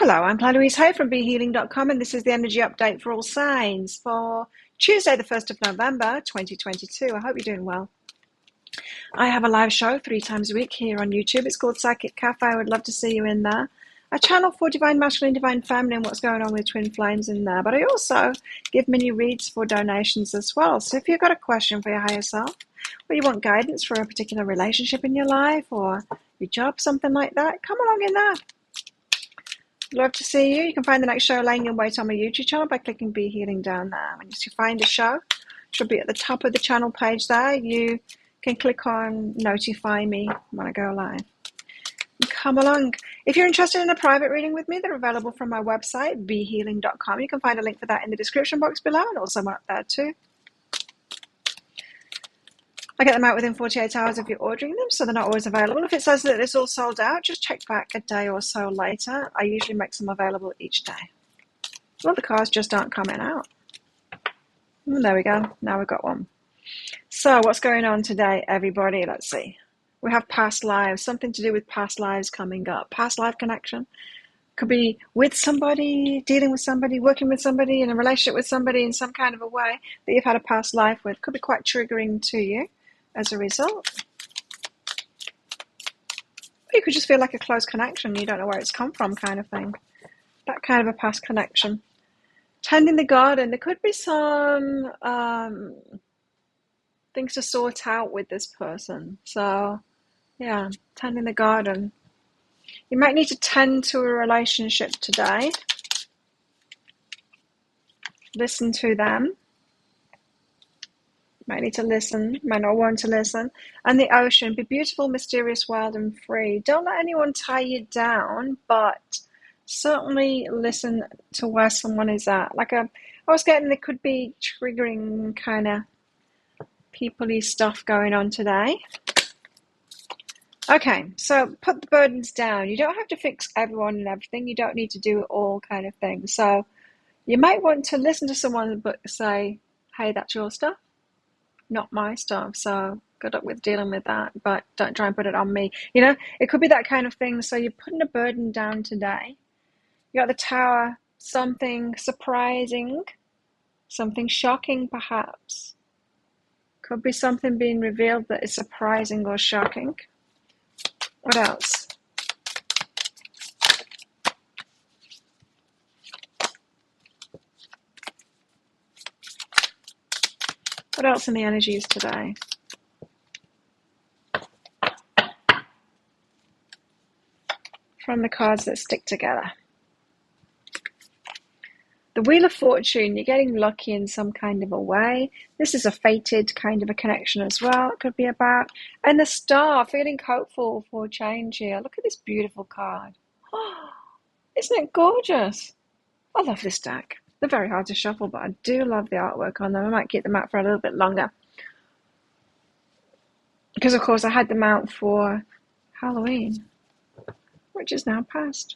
Hello, I'm Louise Hay from BeHealing.com, and this is the energy update for all signs for Tuesday, the 1st of November, 2022. I hope you're doing well. I have a live show 3 times a week here on YouTube. It's called Psychic Cafe. I would love to see you in there. I channel for Divine Masculine, Divine Feminine, what's going on with twin flames in there. But I also give mini reads for donations as well. So if you've got a question for your higher self, or you want guidance for a particular relationship in your life or your job, something like that, come along in there. Love to see you. You can find the next show laying in wait on my YouTube channel by clicking Be Healing down there. When you find a show, it should be at the top of the channel page there. You can click on notify me when I go live. Come along. If you're interested in a private reading with me, they're available from my website, behealing.com. You can find a link for that in the description box below and also up there too. I get them out within 48 hours if you're ordering them, so they're not always available. If it says that it's all sold out, just check back a day or so later. I usually make them available each day. Well, the cards just aren't coming out. And there we go. Now we've got one. So what's going on today, everybody? Let's see. We have past lives, something to do with past lives coming up. Past life connection. Could be with somebody, dealing with somebody, working with somebody, in a relationship with somebody in some kind of a way that you've had a past life with. Could be quite triggering to you as a result. You could just feel like a close connection. You don't know where it's come from kind of thing. That kind of a past connection. Tending the garden. There could be some things to sort out with this person. So, yeah, tending the garden. You might need to tend to a relationship today. Listen to them. Might need to listen, might not want to listen. And the ocean, be beautiful, mysterious, wild and free. Don't let anyone tie you down, but certainly listen to where someone is at. I was getting, there could be triggering kind of people-y stuff going on today. Okay, so put the burdens down. You don't have to fix everyone and everything. You don't need to do it all kind of thing. So you might want to listen to someone but say, hey, that's your stuff. Not my stuff, so good luck with dealing with that, but don't try and put it on me. You know, it could be that kind of thing. So you're putting a burden down today. You got the Tower, something surprising, something shocking perhaps. Could be something being revealed that is surprising or shocking. What else? What else in the energies today? From the cards that stick together. The Wheel of Fortune, you're getting lucky in some kind of a way. This is a fated kind of a connection as well. It could be about. And the Star, feeling hopeful for change here. Look at this beautiful card. Oh, isn't it gorgeous? I love this deck. They're very hard to shuffle, but I do love the artwork on them. I might keep them out for a little bit longer. Because, of course, I had them out for Halloween, which is now past.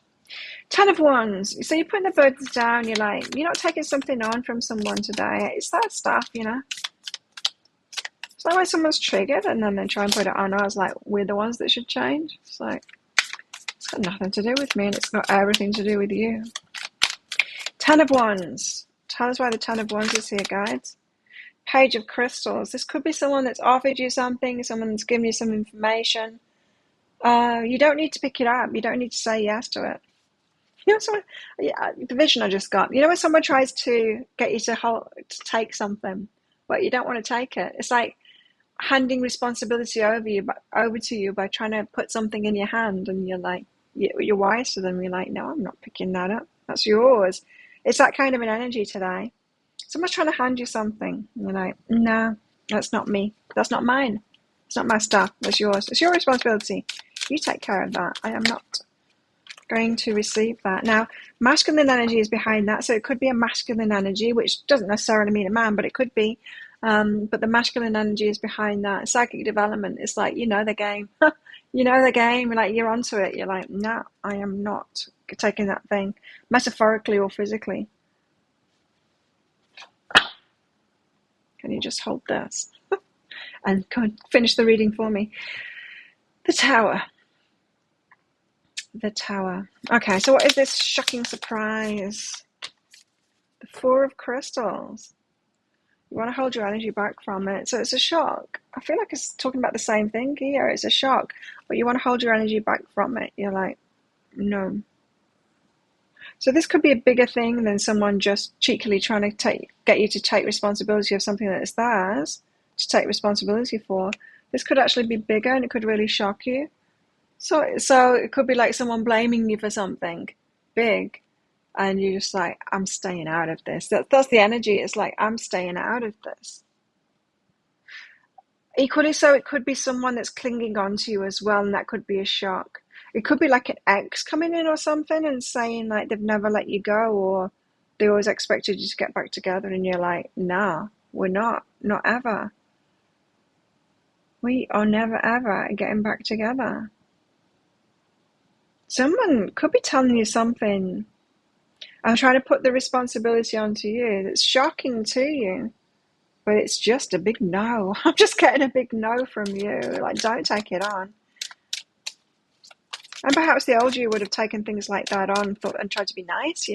10 of Wands. So you're putting the burdens down. You're like, you're not taking something on from someone today. It's that stuff, you know. It's like when someone's triggered and then they try and put it on us like we're the ones that should change. It's like, it's got nothing to do with me and it's got everything to do with you. 10 of Wands. Tell us why the 10 of Wands is here, guides. Page of Crystals. This could be someone that's offered you something, someone that's given you some information. You don't need to pick it up. You don't need to say yes to it. You know, the vision I just got. You know when someone tries to get you to take something, but you don't want to take it? It's like handing responsibility over to you by trying to put something in your hand, and you're like, you're wise to them. You're like, no, I'm not picking that up. That's yours. It's that kind of an energy today. Someone's trying to hand you something, and you're like, no, that's not me. That's not mine. It's not my stuff. That's yours. It's your responsibility. You take care of that. I am not going to receive that. Now, masculine energy is behind that, so it could be a masculine energy, which doesn't necessarily mean a man, but it could be. But the masculine energy is behind that. Psychic development is like, you know the game. You know the game. Like, you're onto it. You're like, no, I am not taking that thing, metaphorically or physically. Can you just hold this? And come and finish the reading for me. The Tower. The Tower. Okay, so what is this shocking surprise? The Four of Crystals. You want to hold your energy back from it. So it's a shock. I feel like it's talking about the same thing here. It's a shock, but you want to hold your energy back from it. You're like, no. So this could be a bigger thing than someone just cheekily trying to get you to take responsibility of something that is theirs, to take responsibility for. This could actually be bigger and it could really shock you. So it could be like someone blaming you for something big, and you're just like, I'm staying out of this. That's the energy. It's like, I'm staying out of this. Equally so, it could be someone that's clinging on to you as well, and that could be a shock. It could be like an ex coming in or something and saying like they've never let you go, or they always expected you to get back together, and you're like, nah, we're not ever. We are never ever getting back together. Someone could be telling you something. I'm trying to put the responsibility onto you that's shocking to you, but it's just a big no. I'm just getting a big no from you. Like, don't take it on. And perhaps the old you would have taken things like that on and tried to be nice,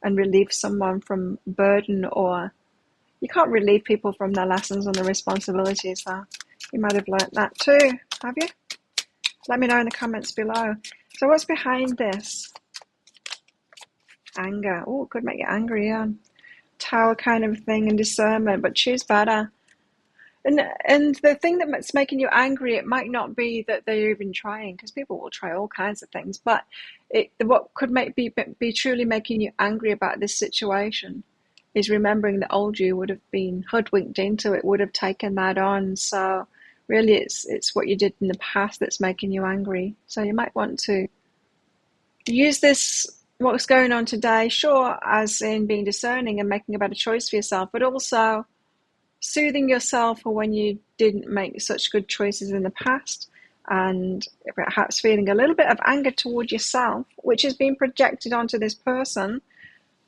and relieve someone from burden, or you can't relieve people from their lessons and their responsibilities, though. You might have learnt that too, have you? Let me know in the comments below. So what's behind this? Anger. Oh, it could make you angry, yeah. Tower kind of thing, and discernment, but choose better. And the thing that's making you angry, it might not be that they're even trying, because people will try all kinds of things, but what could be truly making you angry about this situation is remembering that old you would have been hoodwinked into it, would have taken that on. So really it's what you did in the past that's making you angry. So you might want to use this, what's going on today, sure, as in being discerning and making a better choice for yourself, but also soothing yourself for when you didn't make such good choices in the past, and perhaps feeling a little bit of anger toward yourself, which is being projected onto this person,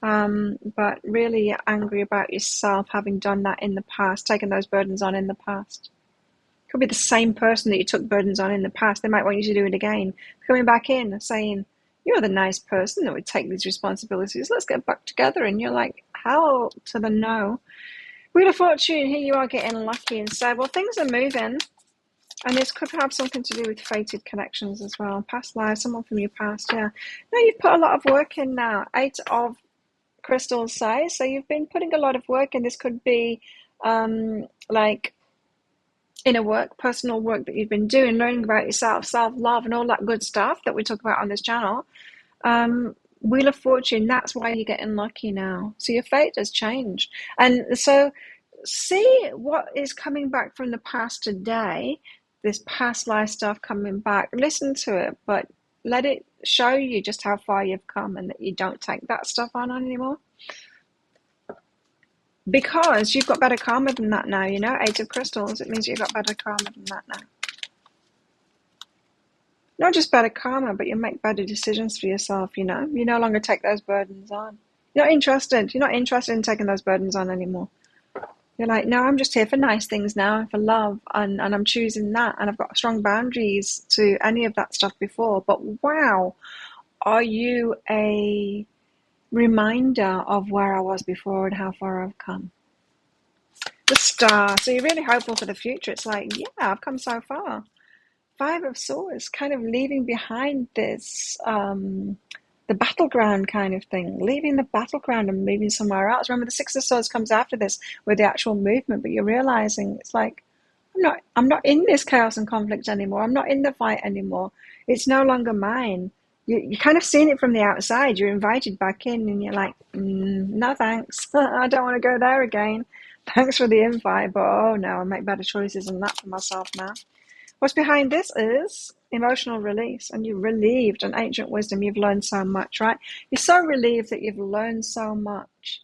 but really you're angry about yourself having done that in the past, taken those burdens on in the past. It could be the same person that you took burdens on in the past. They might want you to do it again, coming back in saying, you're the nice person that would take these responsibilities, let's get back together. And you're like, hell to the no. Wheel of Fortune, here you are getting lucky and sad. Well, things are moving, and this could have something to do with fated connections as well. Past lives, someone from your past, yeah. No, you've put a lot of work in now. 8 of Crystals size, so you've been putting a lot of work in. This could be like inner work, personal work that you've been doing, learning about yourself, self-love, and all that good stuff that we talk about on this channel. Wheel of Fortune, that's why you're getting lucky now. So your fate has changed. And so see what is coming back from the past today, this past life stuff coming back. Listen to it, but let it show you just how far you've come and that you don't take that stuff on anymore. Because you've got better karma than that now, 8 of Crystals. It means you've got better karma than that now. Not just better karma, but you make better decisions for yourself, You no longer take those burdens on. You're not interested in taking those burdens on anymore. You're like, no, I'm just here for nice things now and for love, and I'm choosing that, and I've got strong boundaries to any of that stuff before. But wow, are you a reminder of where I was before and how far I've come? The Star. So you're really hopeful for the future. It's like, yeah, I've come so far. 5 of Swords, kind of leaving behind this, the battleground kind of thing, leaving the battleground and moving somewhere else. Remember, the 6 of Swords comes after this with the actual movement, but you're realizing it's like, I'm not in this chaos and conflict anymore. I'm not in the fight anymore. It's no longer mine. You're kind of seeing it from the outside. You're invited back in, and you're like, no thanks. I don't want to go there again. Thanks for the invite, but oh no, I make better choices than that for myself now. What's behind this is emotional release, and you're relieved, and ancient wisdom, you've learned so much, right? You're so relieved that you've learned so much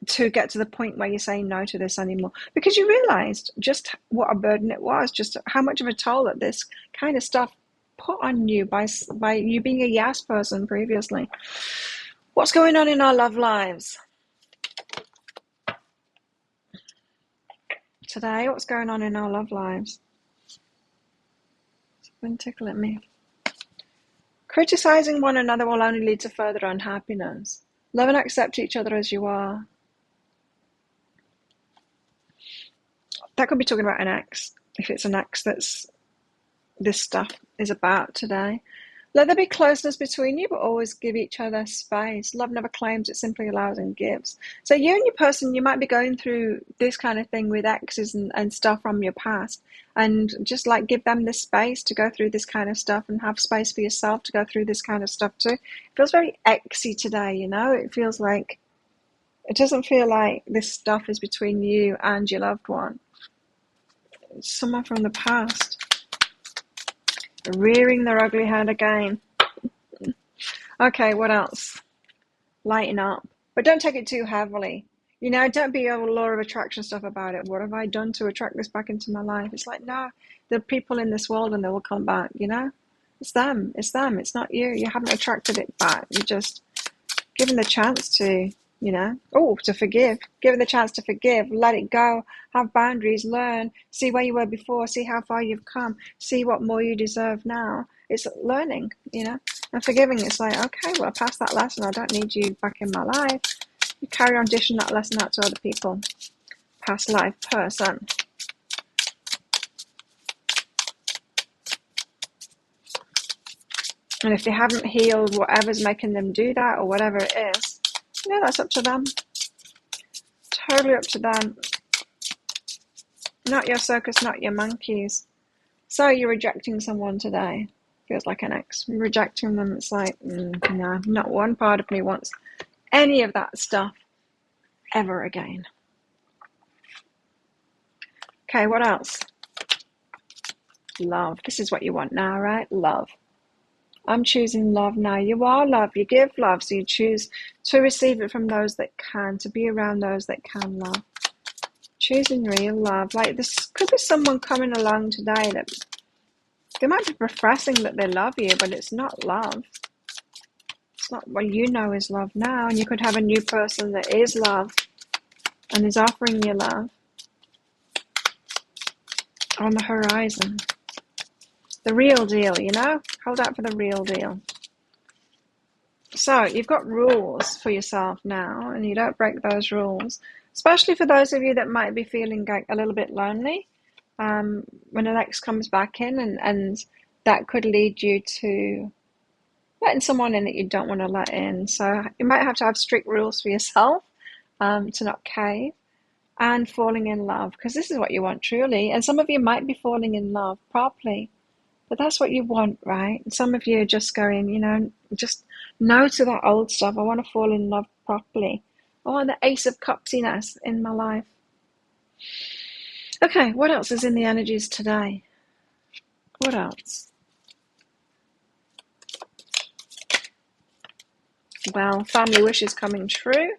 to get to the point where you're saying no to this anymore, because you realized just what a burden it was, just how much of a toll that this kind of stuff put on you by you being a yes person previously. What's going on in our love lives today? What's going on in our love lives? something tickle at me. Criticizing one another will only lead to further unhappiness. Love and accept each other as you are. That could be talking about an ex, if it's an ex that's this stuff is about today. Let there be closeness between you, but always give each other space. Love never claims, it simply allows and gives. So you and your person, you might be going through this kind of thing with exes and stuff from your past. And just like give them the space to go through this kind of stuff and have space for yourself to go through this kind of stuff too. It feels very exy today, you know? It feels like, it doesn't feel like this stuff is between you and your loved one. It's someone from the past. Rearing their ugly head again. Okay, what else? Lighten up. But don't take it too heavily. You know, don't be a law of attraction stuff about it. What have I done to attract this back into my life? It's like, no, there are people in this world and they will come back, you know? It's them. It's them. It's not you. You haven't attracted it back. You're just given the chance to, you know, to forgive. Given the chance to forgive, let it go, have boundaries, learn, see where you were before, see how far you've come, see what more you deserve now. It's learning, you know, and forgiving. It's like, okay, well, I passed that lesson. I don't need you back in my life. You carry on dishing that lesson out to other people. Past life person. And if they haven't healed whatever's making them do that or whatever it is, yeah, that's up to them. Totally up to them. Not your circus, not your monkeys. So you're rejecting someone today. Feels like an ex. You're rejecting them. It's like, no, not one part of me wants any of that stuff ever again. Okay, what else? Love. This is what you want now, right? Love. I'm choosing love now. You are love. You give love. So you choose to receive it from those that can, to be around those that can love. Choosing real love. Like this could be someone coming along today that they might be professing that they love you, but it's not love. It's not what you know is love now. And you could have a new person that is love and is offering you love on the horizon. The real deal, you know? Hold out for the real deal. So you've got rules for yourself now, and you don't break those rules, especially for those of you that might be feeling like a little bit lonely when an ex comes back in, and that could lead you to letting someone in that you don't want to let in. So you might have to have strict rules for yourself to not cave, and falling in love, because this is what you want truly. And some of you might be falling in love properly. But that's what you want, right? And some of you are just going, you know, just no to that old stuff. I want to fall in love properly. I want the Ace of Cupsiness in my life. Okay, what else is in the energies today? What else? Well, family wishes coming true.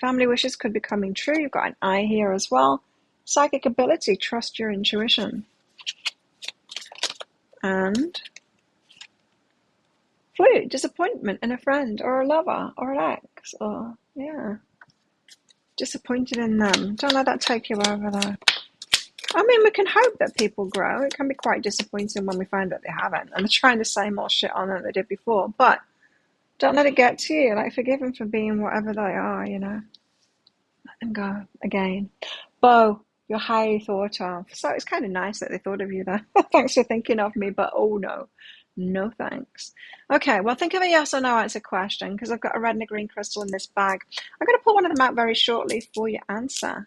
Family wishes could be coming true. You've got an eye here as well. Psychic ability, trust your intuition. And flute, disappointment in a friend or a lover or an ex, or disappointed in them. Don't let that take you over though. I mean, we can hope that people grow. It can be quite disappointing when we find that they haven't and they're trying the same old shit on than they did before, but don't let it get to you. Like, forgive them for being whatever they are, you know. Let them go again. Bo, you're highly thought of. So it's kind of nice that they thought of you there. Thanks for thinking of me, but oh no. No thanks. Okay, well, think of a yes or no answer question, because I've got a red and a green crystal in this bag. I'm going to pull one of them out very shortly for your answer.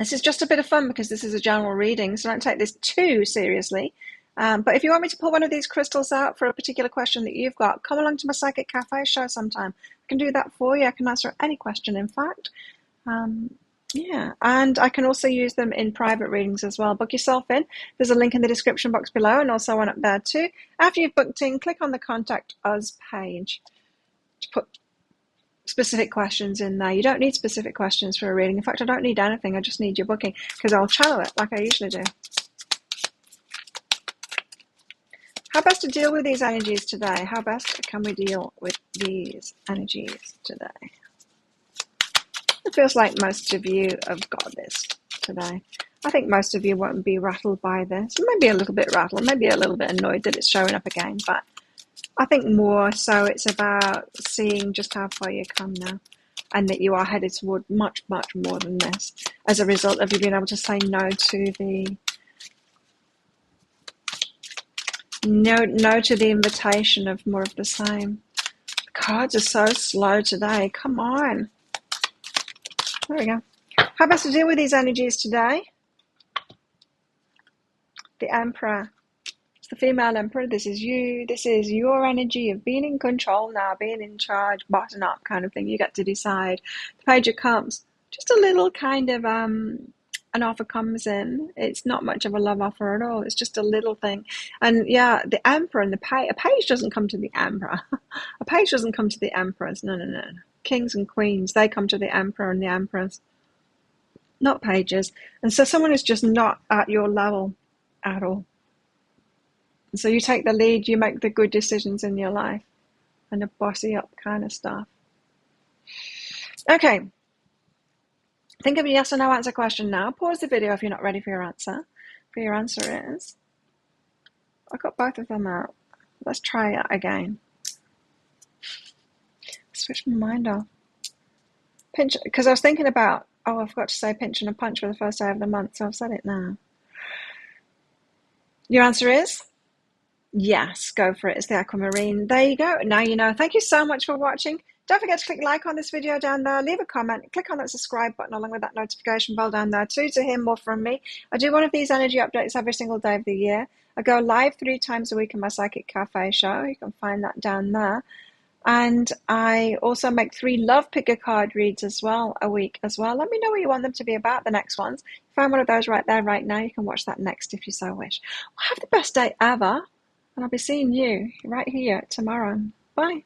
This is just a bit of fun because this is a general reading, so don't take this too seriously. But if you want me to pull one of these crystals out for a particular question that you've got, come along to my Psychic Cafe show sometime. I can do that for you. I can answer any question, in fact. And I can also use them in private readings as well. Book yourself in. There's a link in the description box below and also one up there too. After you've booked in, click on the Contact Us page to put specific questions in there. You don't need specific questions for a reading. In fact, I don't need anything. I just need your booking because I'll channel it like I usually do. How best to deal with these energies today? How best can we deal with these energies today? It feels like most of you have got this today. I think most of you won't be rattled by this. Maybe a little bit rattled, maybe a little bit annoyed that it's showing up again, but I think more so it's about seeing just how far you come now, and that you are headed toward much, much more than this as a result of you being able to say no to the no to the invitation of more of the same. The cards are so slow today. Come on. There we go. How best to deal with these energies today? The Emperor. It's the female Emperor. This is you. This is your energy of being in control now, being in charge, bottom up kind of thing. You get to decide. The Page of Cups. Just a little kind of an offer comes in. It's not much of a love offer at all. It's just a little thing. And yeah, the Emperor and the Page. A page doesn't come to the Emperor. A page doesn't come to the Emperors. No, no, no. Kings and queens, they come to the Emperor and the Empress, not pages. And so someone is just not at your level at all. And so you take the lead, you make the good decisions in your life, and the bossy up kind of stuff. Okay. Think of a yes or no answer question now. Pause the video if you're not ready for your answer. For your answer is, I got both of them out. Let's try it again. Switch my mind off. Pinch, because I was thinking about, I forgot to say pinch and a punch for the first day of the month, so I've said it now. Your answer is yes, go for it. It's the aquamarine. There you go. Now you know. Thank you so much for watching. Don't forget to click like on this video down there. Leave a comment. Click on that subscribe button along with that notification bell down there too to hear more from me. I do one of these energy updates every single day of the year. I go live 3 times a week in my Psychic Cafe show. You can find that down there. And I also make 3 love picker card reads as well a week as well. Let me know what you want them to be about, the next ones. Find one of those right there, right now. You can watch that next if you so wish. Well, have the best day ever. And I'll be seeing you right here tomorrow. Bye.